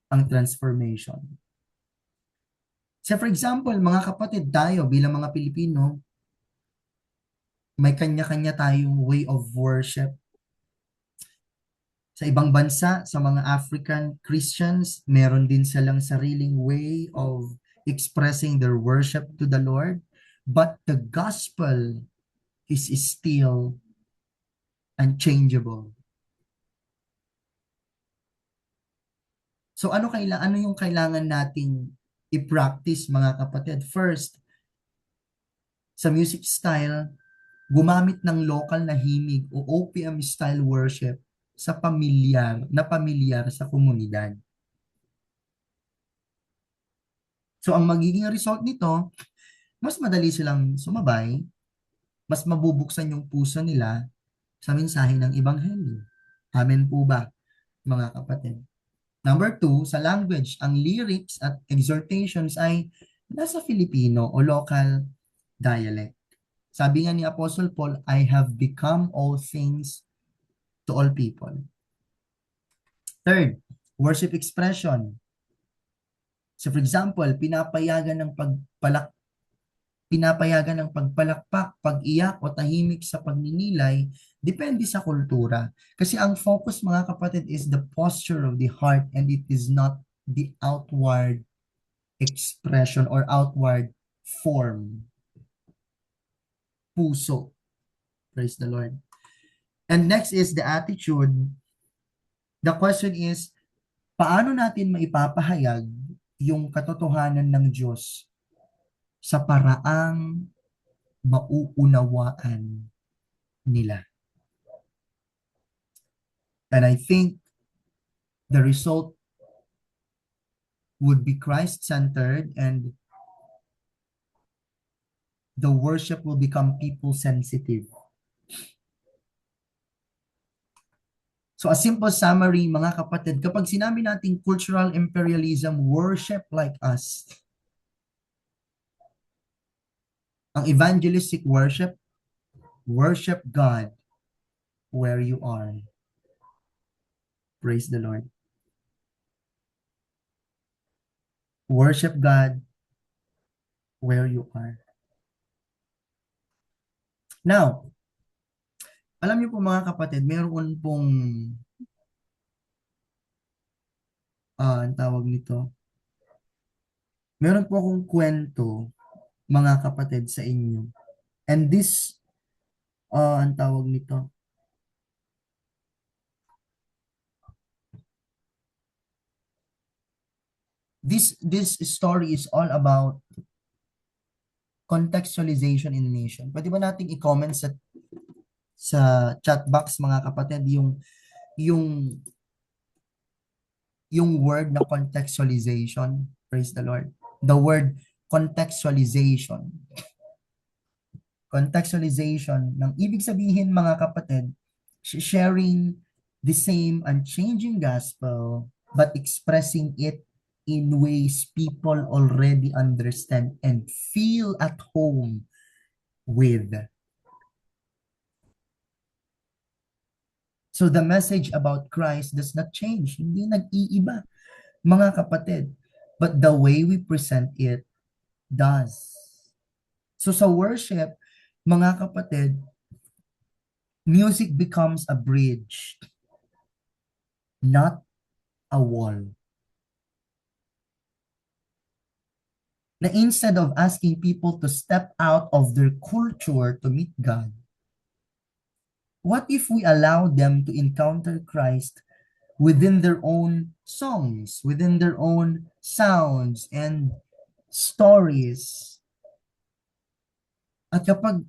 Speaker 1: ang transformation. So for example, mga kapatid, tayo bilang mga Pilipino, may kanya-kanya tayong way of worship. Sa ibang bansa, sa mga African Christians, meron din silang sariling way of expressing their worship to the Lord. But the gospel is still unchangeable. So ano yung kailangan nating i-practice, mga kapatid? First, sa music style, gumamit ng local na himig o OPM style worship sa pamilyar sa komunidad. So ang magiging result nito, mas madali silang sumabay, mas mabubuksan yung puso nila sa mensahe ng Ebanghelyo. Amen po ba, mga kapatid? Number 2, sa language, ang lyrics at exhortations ay nasa Filipino o local dialect. Sabi nga ni Apostle Paul, I have become all things to all people. Third, worship expression. So for example, pinapayagan ng pagpalakpak, pag-iyak o tahimik sa pagninilay, depende sa kultura. Kasi ang focus, mga kapatid, is the posture of the heart and it is not the outward expression or outward form. Puso. Praise the Lord. And next is the attitude. The question is, paano natin maipapahayag yung katotohanan ng Diyos sa paraang mauunawaan nila? And I think the result would be Christ-centered and the worship will become people-sensitive. So a simple summary, mga kapatid, kapag sinabi nating cultural imperialism, worship like us. Ang evangelistic worship, worship God where you are. Praise the Lord. Worship God where you are. Now, alam niyo po mga kapatid, meron pong, ang tawag nito, meron po akong kwento, mga kapatid, sa inyo. And this, ang tawag nito, this story is all about contextualization in nation. Pwede ba nating i-comment sa chat box, mga kapatid, yung yung word na contextualization? Praise the Lord. The word contextualization. Contextualization, ng ibig sabihin, mga kapatid, sharing the same unchanging gospel but expressing it in ways people already understand and feel at home with. So the message about Christ does not change. Hindi nag-iiba, mga kapatid. But the way we present it does. So sa worship, mga kapatid, music becomes a bridge, not a wall. Na instead of asking people to step out of their culture to meet God, what if we allow them to encounter Christ within their own songs, within their own sounds and stories? At kapag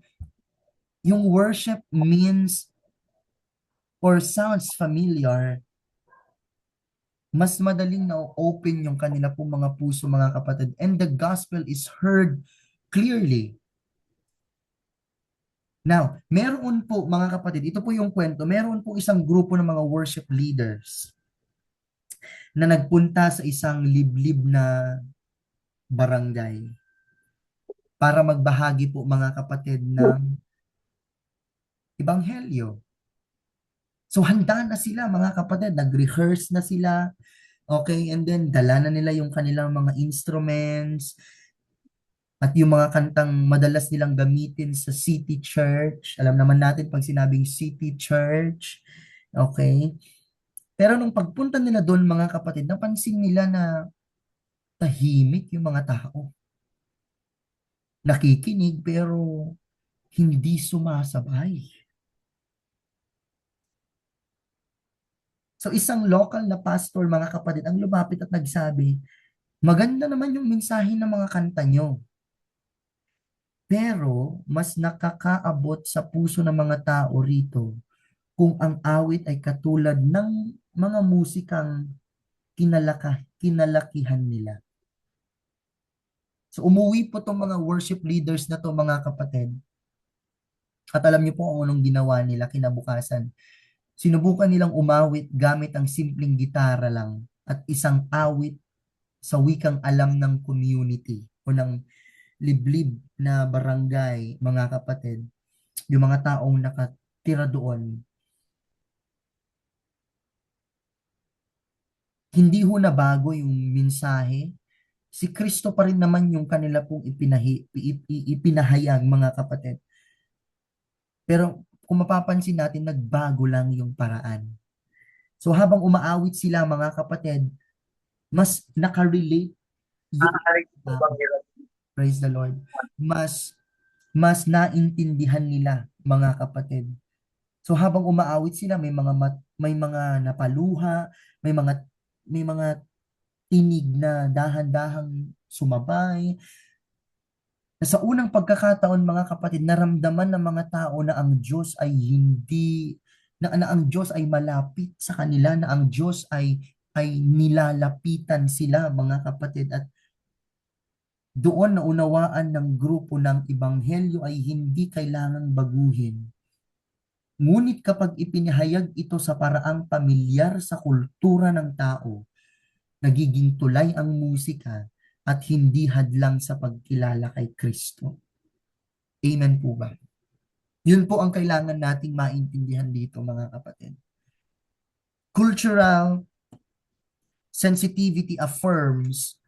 Speaker 1: yung worship means or sounds familiar, mas madaling na-open yung kanila pong mga puso, mga kapatid, and the gospel is heard clearly. Now, meron po, mga kapatid, ito po yung kwento, meron po isang grupo ng mga worship leaders na nagpunta sa isang liblib na barangay para magbahagi po, mga kapatid, ng ebanghelyo. So handa na sila, mga kapatid, nag-rehearse na sila, okay, and then dala na nila yung kanilang mga instruments at yung mga kantang madalas nilang gamitin sa city church. Alam naman natin pag sinabing city church, okay? Pero nung pagpunta nila doon, mga kapatid, napansin nila na tahimik yung mga tao. Nakikinig pero hindi sumasabay. So isang local na pastor, mga kapatid, ang lumapit at nagsabi, maganda naman yung mensahe ng mga kanta nyo. Pero mas nakakaabot sa puso ng mga tao rito kung ang awit ay katulad ng mga musikang kinalakihan nila. So umuwi po itong mga worship leaders na to, mga kapatid. At alam niyo po kung anong ginawa nila kinabukasan. Sinubukan nilang umawit gamit ang simpleng gitara lang at isang awit sa wikang alam ng community o ng liblib na barangay, mga kapatid. Yung mga taong nakatira doon, hindi ho na bago yung mensahe. Si Kristo pa rin naman yung kanila pong ipinahayag, mga kapatid. Pero kung mapapansin natin, nagbago lang yung paraan. So habang umaawit sila, mga kapatid, mas nakarelate yung tao. Praise the Lord. Mas naintindihan nila, mga kapatid. So habang umaawit sila, may mga napaluha, may mga tinig na dahan-dahang sumabay. Sa unang pagkakataon, mga kapatid, naramdaman ng mga tao na ang Diyos ay na ang Diyos ay malapit sa kanila, na ang Diyos ay nilalapitan sila, mga kapatid. At doon naunawaan ng grupo ng Ebanghelyo ay hindi kailangang baguhin. Ngunit kapag ipinahayag ito sa paraang pamilyar sa kultura ng tao, nagiging tulay ang musika at hindi hadlang sa pagkilala kay Kristo. Amen po ba? Yun po ang kailangan nating maintindihan dito, mga kapatid. Cultural sensitivity affirms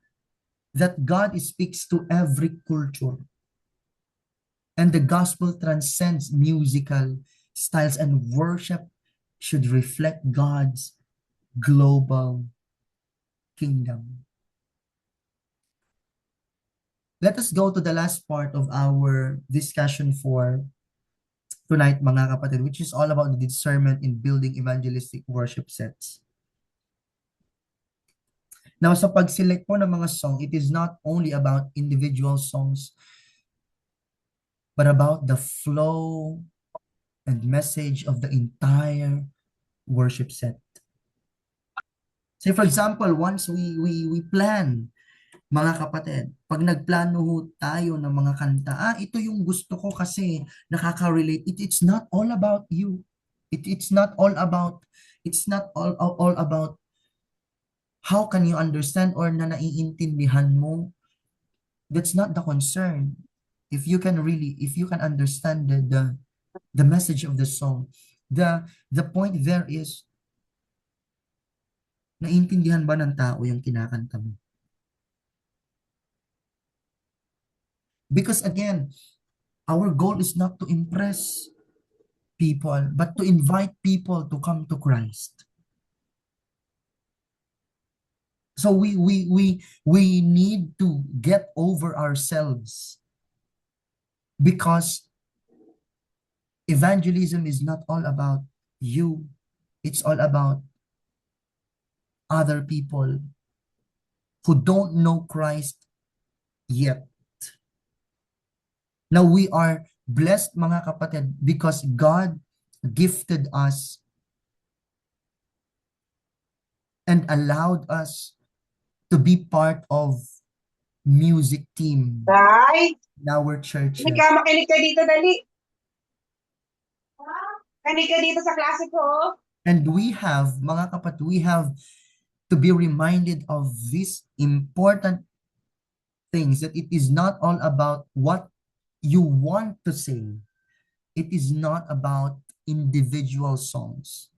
Speaker 1: that God speaks to every culture, and the gospel transcends musical styles, and worship should reflect God's global kingdom. Let us go to the last part of our discussion for tonight, mga kapatid, which is all about the discernment in building evangelistic worship sets. Now, sa pag-select po ng mga song, it is not only about individual songs, but about the flow and message of the entire worship set. Say for example, once we plan, mga kapatid, pag nagplano ho tayo ng mga kanta, ito yung gusto ko kasi nakaka-relate. It's not all about you. It's not all about, all about how can you understand or na naiintindihan mo. That's not the concern. If you can understand the message of the song, the point there is, naiintindihan ba ng tao yung kinakanta mo? Because again, our goal is not to impress people, but to invite people to come to Christ. So we need to get over ourselves, because evangelism is not all about you. It's all about other people who don't know Christ yet. Now we are blessed, mga kapatid, because God gifted us and allowed us to be part of music team
Speaker 3: Right?
Speaker 1: in our churches.
Speaker 3: Makinig ka dito, dali. Makinig ka dito sa klase ko.
Speaker 1: And we have, mga kapatid, we have to be reminded of these important things, that it is not all about what you want to sing. It is not about individual songs.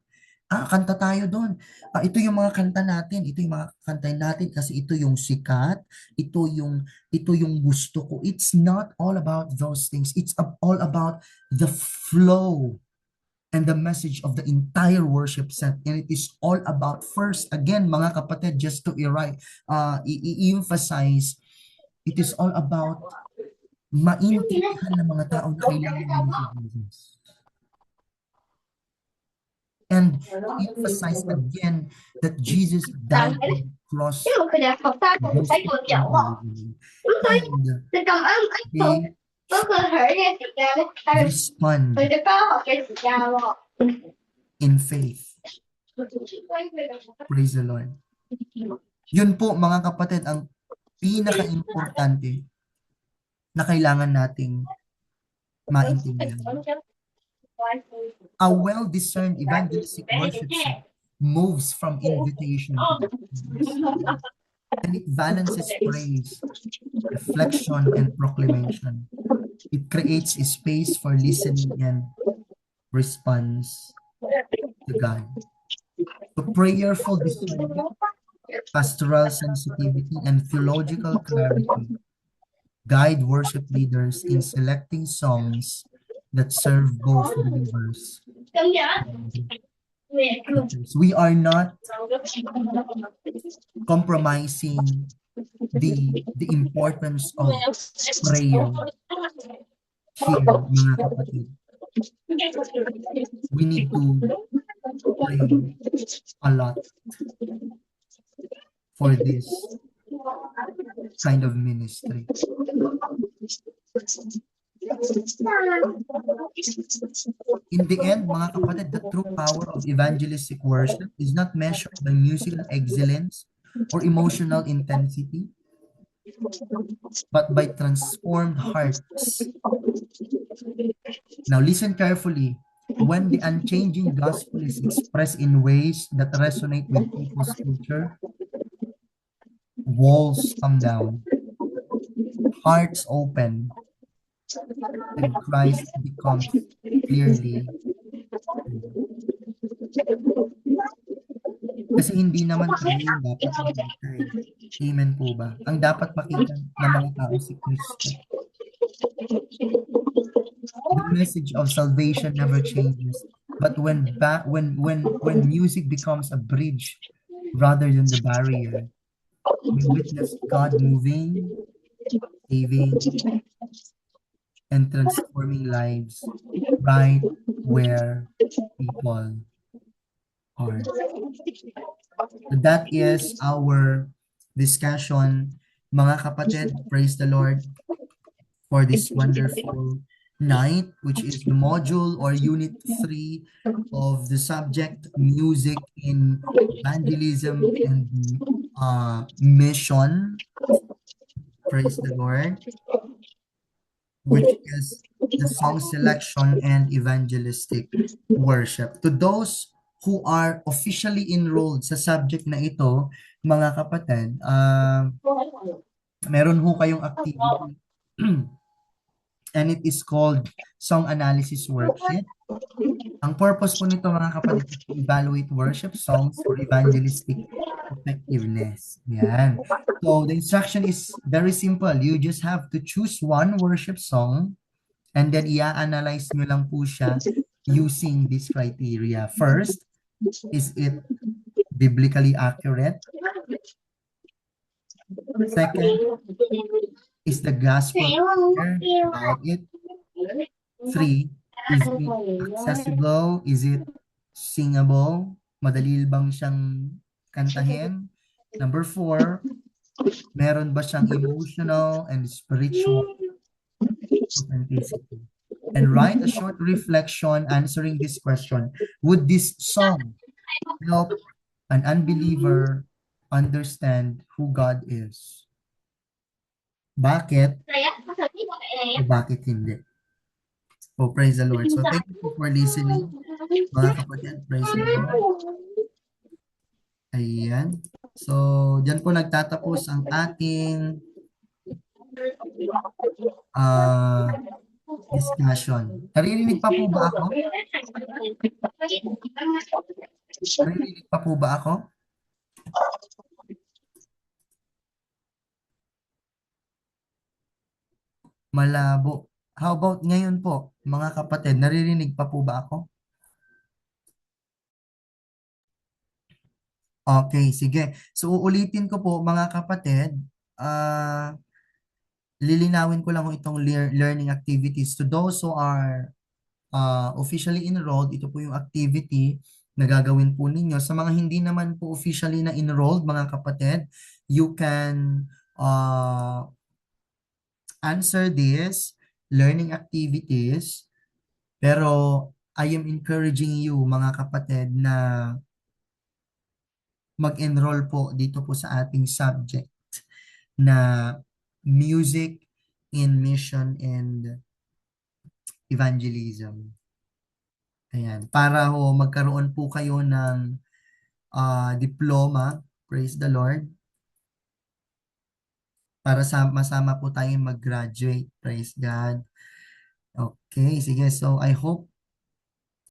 Speaker 1: Kanta tayo doon. Ito yung mga kanta natin. Ito yung mga kanta natin kasi ito yung sikat. Ito yung gusto ko. It's not all about those things. It's all about the flow and the message of the entire worship set. And it is all about, first, again, mga kapatid, just to i-emphasize, it is all about maintindihan ng mga tao na kailangan nila si Jesus. And to emphasize again that Jesus died on the cross. And they respond in faith. Praise the Lord. Yun po, mga kapatid, ang pinaka-importante na kailangan nating maintindihan. A well-discerned evangelistic worship set moves from invitation to praise, and it balances praise, reflection, and proclamation. It creates a space for listening and response to God. So prayerful discernment, pastoral sensitivity, and theological clarity guide worship leaders in selecting songs that serve both believers. We are not compromising the importance of prayer here, mga kapatid. We need to pray a lot for this kind of ministry. In the end, mga kapatid, the true power of evangelistic worship is not measured by musical excellence or emotional intensity, but by transformed hearts. Now listen carefully. when the unchanging gospel is expressed in ways that resonate with people's culture, walls come down, hearts open, and Christ becomes clearly seen. Kasi hindi naman tayo yung dapat makita eh. Amen po ba? Ang dapat makita ng mga tao si Kristo. The message of salvation never changes. But when music becomes a bridge rather than the barrier, we witness God moving, saving, and transforming lives right where people are. That is our discussion, mga kapatid. Praise the Lord for this wonderful night, which is the module or unit 3 of the subject music in evangelism and mission. Praise the Lord, which is the song selection and evangelistic worship. To those who are officially enrolled sa subject na ito, mga kapatid, meron ho kayong activity and it is called Song Analysis Worksheet. Ang purpose po nito, mga kapatid, is to evaluate worship songs for evangelistic effectiveness. Yan. So the instruction is very simple. You just have to choose one worship song and then i-analyze nyo lang po siya using this criteria. First, is it biblically accurate? Second, is the gospel clear about it? 3, is it accessible? Is it singable? Madali bang siyang kantahin? Number 4, meron ba siyang emotional and spiritual authenticity? And write a short reflection answering this question. Would this song help an unbeliever understand who God is? Bakit o bakit hindi? Oh, praise the Lord. So thank you for listening, mga kapatid. Praise the Lord. Ayan. So, dyan po nagtatapos ang ating discussion. Naririnig pa po ba ako? Naririnig pa po ba ako? Malabo. How about ngayon po, mga kapatid? Naririnig pa po ba ako? Okay, sige. So, uulitin ko po, mga kapatid, lilinawin ko lang kung itong learning activities. To those who are officially enrolled, ito po yung activity na gagawin po ninyo. Sa mga hindi naman po officially na enrolled, mga kapatid, you can answer this learning activities. Pero I am encouraging you, mga kapatid, na mag-enroll po dito po sa ating subject na music in mission and evangelism. Ayan, para ho magkaroon po kayo ng diploma, praise the Lord, para masama po tayong mag-graduate, praise God. Okay, sige, so I hope